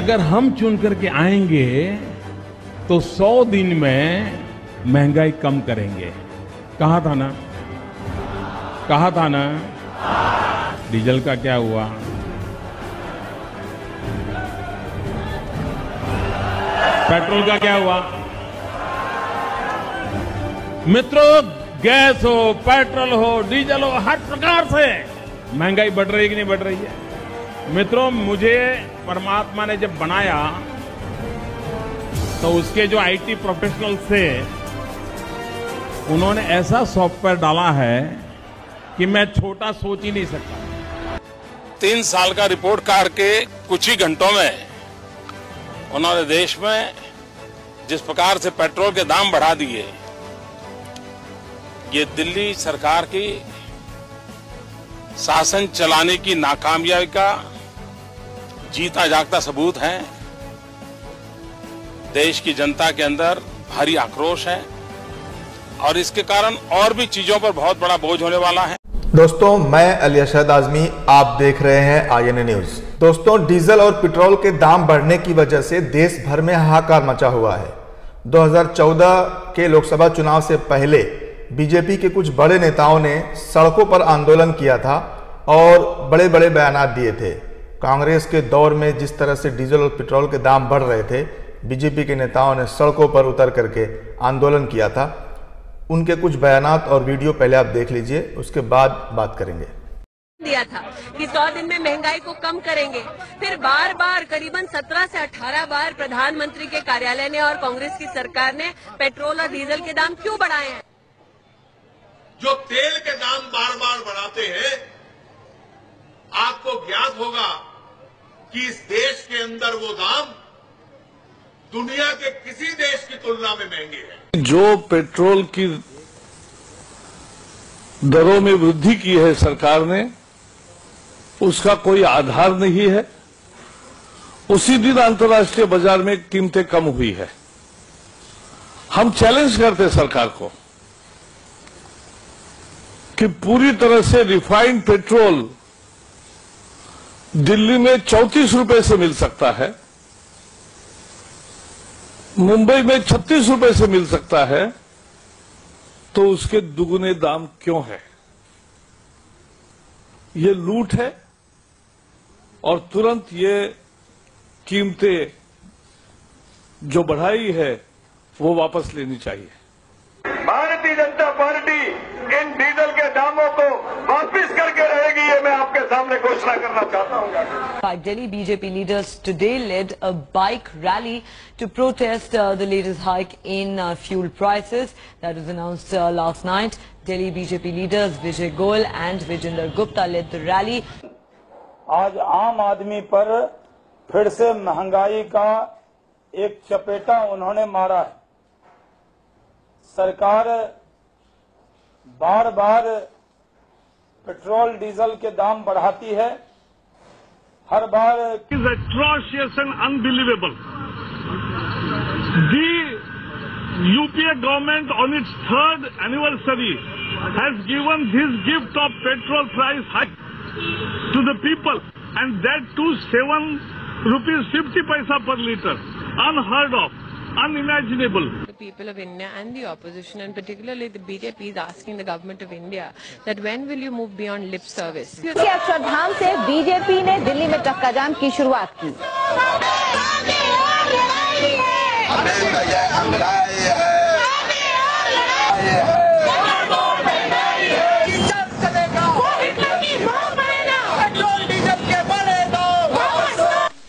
अगर हम चुन करके आएंगे तो 100 दिन में महंगाई कम करेंगे। कहा था ना, कहा था ना। डीजल का क्या हुआ? पेट्रोल का क्या हुआ? मित्रों, गैस हो, पेट्रोल हो, डीजल हो, हर प्रकार से महंगाई बढ़ रही है कि नहीं बढ़ रही है? मित्रों, मुझे परमात्मा ने जब बनाया तो उसके जो आईटी प्रोफेशनल थे, उन्होंने ऐसा सॉफ्टवेयर डाला है कि मैं छोटा सोच ही नहीं सकता। 3 साल का रिपोर्ट कार्ड के कुछ ही घंटों में उन्होंने देश में जिस प्रकार से पेट्रोल के दाम बढ़ा दिए, ये दिल्ली सरकार की शासन चलाने की नाकामयाबी का जीता जागता सबूत है। देश की जनता के अंदर भारी आक्रोश है और इसके कारण और भी चीजों पर बहुत बड़ा बोझ होने वाला है। दोस्तों, मैं अली अरशद आजमी, आप देख रहे हैं आईएनए न्यूज। दोस्तों, डीजल और पेट्रोल के दाम बढ़ने की वजह से देश भर में हाहाकार मचा हुआ है। 2014 के लोकसभा चुनाव से पहले बीजेपी के कुछ बड़े नेताओं ने सड़कों पर आंदोलन किया था और बड़े बड़े बयान दिए थे। कांग्रेस के दौर में जिस तरह से डीजल और पेट्रोल के दाम बढ़ रहे थे, बीजेपी के नेताओं ने सड़कों पर उतर करके आंदोलन किया था। उनके कुछ बयानात और वीडियो पहले आप देख लीजिए, उसके बाद बात करेंगे। दिया था कि 100 दिन में महंगाई को कम करेंगे। फिर बार बार करीबन 17 से 18 बार प्रधानमंत्री के कार्यालय ने और कांग्रेस की सरकार ने पेट्रोल और डीजल के दाम क्यों बढ़ाए हैं? जो तेल के दाम बार बार बढ़ाते हैं, आपको ज्ञात होगा कि इस देश के अंदर वो दाम दुनिया के किसी देश की तुलना में महंगे हैं। जो पेट्रोल की दरों में वृद्धि की है सरकार ने, उसका कोई आधार नहीं है। उसी दिन अंतर्राष्ट्रीय बाजार में कीमतें कम हुई है। हम चैलेंज करते सरकार को कि पूरी तरह से रिफाइंड पेट्रोल दिल्ली में 34 रुपए से मिल सकता है, मुंबई में 36 रुपए से मिल सकता है, तो उसके दुगुने दाम क्यों है? ये लूट है और तुरंत ये कीमतें जो बढ़ाई है वो वापस लेनी चाहिए। Bharatiya Janata party in diesel के दामों को वापस करके रहेगी, ये मैं आपके सामने घोषणा करना चाहता हूं। Delhi BJP leaders today led a bike rally to protest the latest hike in fuel prices that was announced last night. Delhi BJP leaders Vijay Goel and Vijender Gupta led the rally. आज आम आदमी पर फिर से महंगाई का एक चपेटा उन्होंने मारा है। सरकार बार बार पेट्रोल डीजल के दाम बढ़ाती है, हर बार। is atrocious and unbelievable. The UPA government on its 3rd anniversary has given this gift of petrol price hike to the people, and that too 7 rupees 50 paisa per liter. Unheard of, unimaginable. The people of India and the opposition, and particularly the BJP, is asking the government of India that when will you move beyond lip service? कि अक्षरधाम से BJP ने दिल्ली में चक्का जाम की शुरुआत की।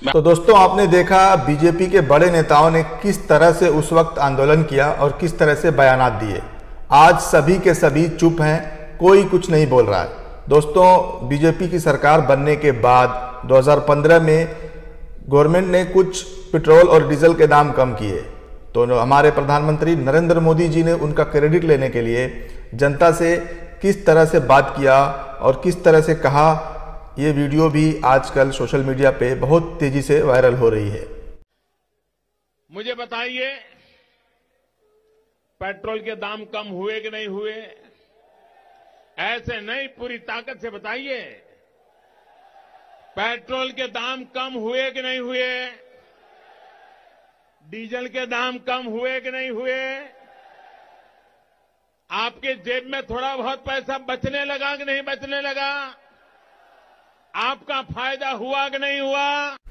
तो दोस्तों, आपने देखा बीजेपी के बड़े नेताओं ने किस तरह से उस वक्त आंदोलन किया और किस तरह से बयानात दिए। आज सभी के सभी चुप हैं, कोई कुछ नहीं बोल रहा है। दोस्तों, बीजेपी की सरकार बनने के बाद 2015 में गवर्नमेंट ने कुछ पेट्रोल और डीजल के दाम कम किए, तो हमारे प्रधानमंत्री नरेंद्र मोदी जी ने उनका क्रेडिट लेने के लिए जनता से किस तरह से बात किया और किस तरह से कहा, ये वीडियो भी आजकल सोशल मीडिया पे बहुत तेजी से वायरल हो रही है। मुझे बताइए, पेट्रोल के दाम कम हुए कि नहीं हुए? ऐसे नहीं, पूरी ताकत से बताइए, पेट्रोल के दाम कम हुए कि नहीं हुए? डीजल के दाम कम हुए कि नहीं हुए? आपके जेब में थोड़ा बहुत पैसा बचने लगा कि नहीं बचने लगा? आपका फायदा हुआ कि नहीं हुआ?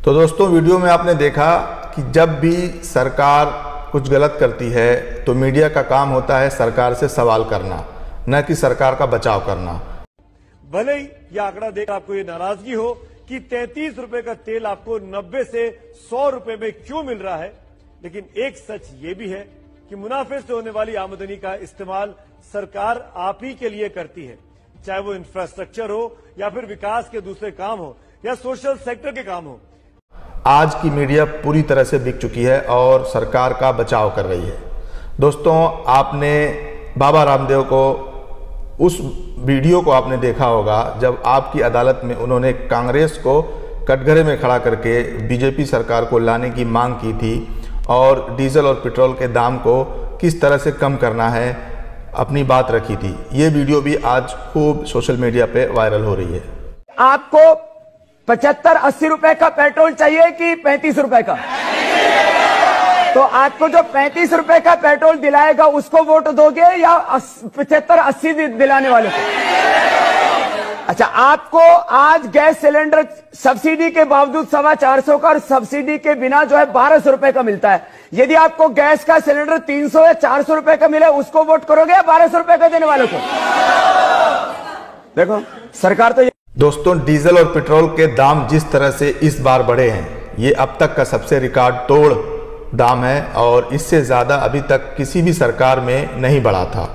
तो दोस्तों, वीडियो में आपने देखा कि जब भी सरकार कुछ गलत करती है तो मीडिया का काम होता है सरकार से सवाल करना, न कि सरकार का बचाव करना। भले ही यह आंकड़ा देख आपको ये नाराजगी हो कि 33 रुपए का तेल आपको 90 से 100 रुपए में क्यों मिल रहा है, लेकिन एक सच ये भी है कि मुनाफे से होने वाली आमदनी का इस्तेमाल सरकार आप ही के लिए करती है, चाहे वो इंफ्रास्ट्रक्चर हो या फिर विकास के दूसरे काम हो या सोशल सेक्टर के काम हो। आज की मीडिया पूरी तरह से बिक चुकी है और सरकार का बचाव कर रही है। दोस्तों, आपने बाबा रामदेव को, उस वीडियो को आपने देखा होगा जब आपकी अदालत में उन्होंने कांग्रेस को कटघरे में खड़ा करके बीजेपी सरकार को लाने की मांग की थी और डीजल और पेट्रोल के दाम को किस तरह से कम करना है अपनी बात रखी थी। ये वीडियो भी आज खूब सोशल मीडिया पे वायरल हो रही है। आपको 75-80 रुपए का पेट्रोल चाहिए कि 35 रुपए का? तो आपको जो 35 रुपए का पेट्रोल दिलाएगा उसको वोट दोगे या 75-80 दिलाने वाले को? अच्छा, आपको आज गैस सिलेंडर सब्सिडी के बावजूद 425 का और सब्सिडी के बिना जो है 1200 रुपए का मिलता है। यदि आपको गैस का सिलेंडर 300 या 400 रुपए का मिले उसको वोट करोगे या 1200 रुपए का देने वालों को? देखो, सरकार तो दोस्तों, डीजल और पेट्रोल के दाम जिस तरह से इस बार बढ़े हैं, ये अब तक का सबसे रिकॉर्ड तोड़ दाम है और इससे ज़्यादा अभी तक किसी भी सरकार में नहीं बढ़ा था।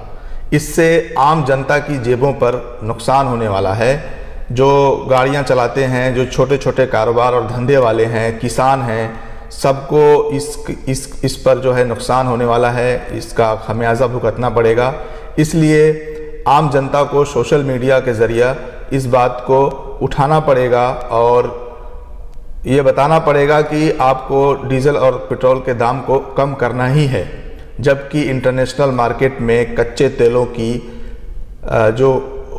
इससे आम जनता की जेबों पर नुकसान होने वाला है। जो गाड़ियां चलाते हैं, जो छोटे छोटे कारोबार और धंधे वाले हैं, किसान हैं, सबको इस पर जो है नुकसान होने वाला है। इसका खमियाजा भुगतना पड़ेगा। इसलिए आम जनता को सोशल मीडिया के ज़रिए इस बात को उठाना पड़ेगा और ये बताना पड़ेगा कि आपको डीजल और पेट्रोल के दाम को कम करना ही है। जबकि इंटरनेशनल मार्केट में कच्चे तेलों की जो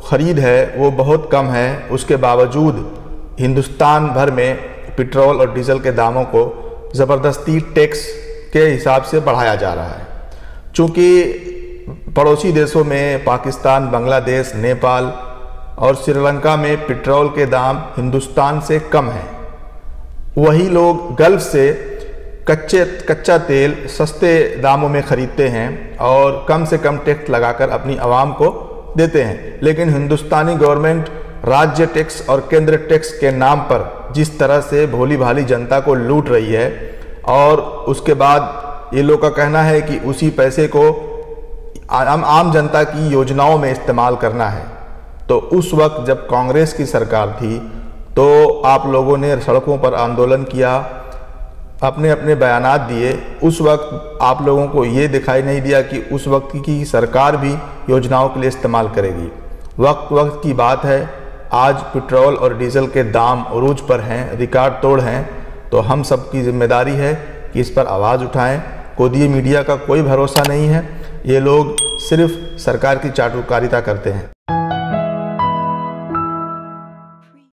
खरीद है वो बहुत कम है, उसके बावजूद हिंदुस्तान भर में पेट्रोल और डीजल के दामों को ज़बरदस्ती टैक्स के हिसाब से बढ़ाया जा रहा है। चूँकि पड़ोसी देशों में पाकिस्तान, बांग्लादेश, नेपाल और श्रीलंका में पेट्रोल के दाम हिंदुस्तान से कम हैं, वही लोग गल्फ से कच्चा तेल सस्ते दामों में खरीदते हैं और कम से कम टैक्स लगाकर अपनी आवाम को देते हैं। लेकिन हिंदुस्तानी गवर्नमेंट राज्य टैक्स और केंद्र टैक्स के नाम पर जिस तरह से भोली भाली जनता को लूट रही है और उसके बाद ये लोग का कहना है कि उसी पैसे को आम जनता की योजनाओं में इस्तेमाल करना है। तो उस वक्त जब कांग्रेस की सरकार थी तो आप लोगों ने सड़कों पर आंदोलन किया, अपने अपने बयानात दिए। उस वक्त आप लोगों को ये दिखाई नहीं दिया कि उस वक्त की सरकार भी योजनाओं के लिए इस्तेमाल करेगी। वक्त की बात है। आज पेट्रोल और डीजल के दाम उरूज पर हैं, रिकॉर्ड तोड़ हैं। तो हम सब की जिम्मेदारी है कि इस पर आवाज़ उठाएं। गोदी मीडिया का कोई भरोसा नहीं है, ये लोग सिर्फ सरकार की चाटुकारिता करते हैं।